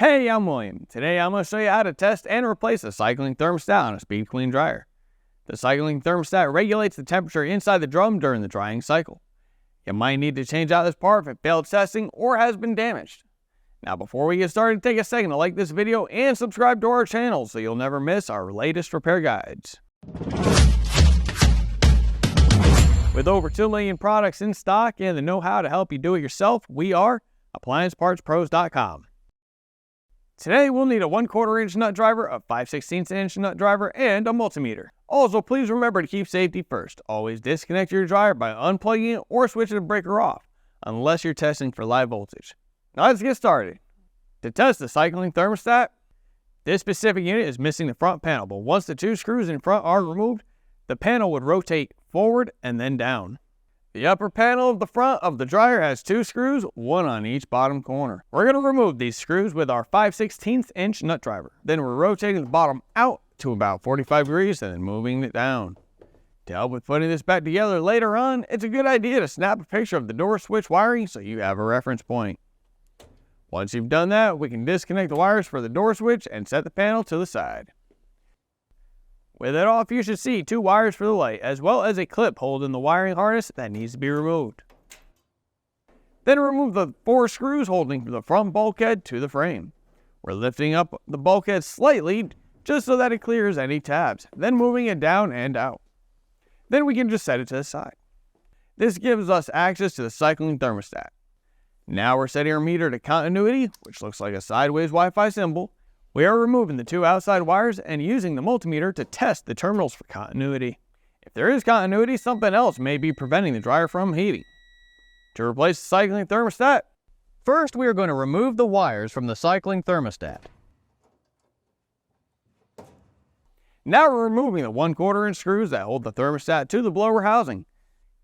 Hey, I'm William. Today I'm going to show you how to test and replace a cycling thermostat on a Speedqueen dryer. The cycling thermostat regulates the temperature inside the drum during the drying cycle. You might need to change out this part if it failed testing or has been damaged. Now before we get started, take a second to like this video and subscribe to our channel so you'll never miss our latest repair guides. With over 2 million products in stock and the know-how to help you do it yourself, we are AppliancePartsPros.com. Today we'll need a 1/4 inch nut driver, a 5/16 inch nut driver, and a multimeter. Also, please remember to keep safety first. Always disconnect your dryer by unplugging it or switching the breaker off, unless you're testing for live voltage. Now let's get started. To test the cycling thermostat, this specific unit is missing the front panel, but once the 2 screws in front are removed, the panel would rotate forward and then down. The upper panel of the front of the dryer has 2 screws, 1 on each bottom corner. We're going to remove these screws with our 5/16 inch nut driver. Then we're rotating the bottom out to about 45 degrees and then moving it down. To help with putting this back together later on, it's a good idea to snap a picture of the door switch wiring so you have a reference point. Once you've done that, we can disconnect the wires for the door switch and set the panel to the side. With it off, you should see 2 wires for the light, as well as a clip holding the wiring harness that needs to be removed. Then remove the 4 screws holding the front bulkhead to the frame. We're lifting up the bulkhead slightly, just so that it clears any tabs, then moving it down and out. Then we can just set it to the side. This gives us access to the cycling thermostat. Now we're setting our meter to continuity, which looks like a sideways Wi-Fi symbol. We are removing the 2 outside wires and using the multimeter to test the terminals for continuity. If there is continuity, something else may be preventing the dryer from heating. To replace the cycling thermostat, first we are going to remove the wires from the cycling thermostat. Now we're removing the 1/4 inch screws that hold the thermostat to the blower housing.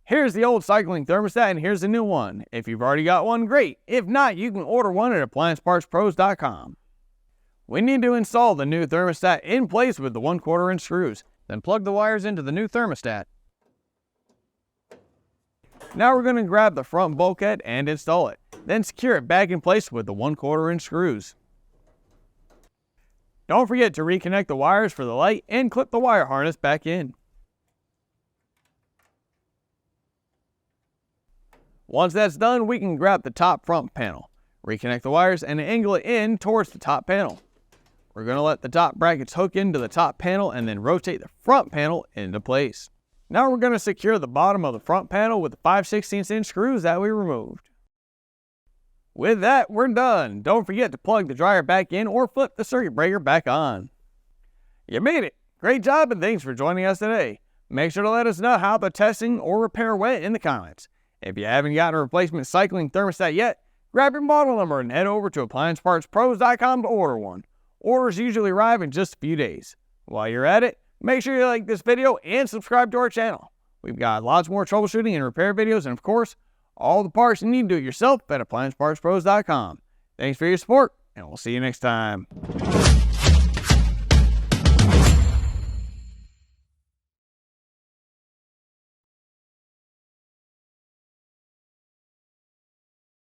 Here's the old cycling thermostat and here's the new one. If you've already got one, great. If not, you can order one at AppliancePartsPros.com. We need to install the new thermostat in place with the 1/4 inch screws. Then plug the wires into the new thermostat. Now we're going to grab the front bulkhead and install it. Then secure it back in place with the 1/4 inch screws. Don't forget to reconnect the wires for the light and clip the wire harness back in. Once that's done, we can grab the top front panel, reconnect the wires, and angle it in towards the top panel. We're going to let the top brackets hook into the top panel and then rotate the front panel into place. Now we're going to secure the bottom of the front panel with the 5/16 inch screws that we removed. With that, we're done. Don't forget to plug the dryer back in or flip the circuit breaker back on. You made it! Great job and thanks for joining us today. Make sure to let us know how the testing or repair went in the comments. If you haven't gotten a replacement cycling thermostat yet, grab your model number and head over to AppliancePartsPros.com to order one. Orders usually arrive in just a few days. While you're at it, make sure you like this video and subscribe to our channel. We've got lots more troubleshooting and repair videos and of course, all the parts you need to do it yourself at AppliancePartsPros.com. Thanks for your support and we'll see you next time.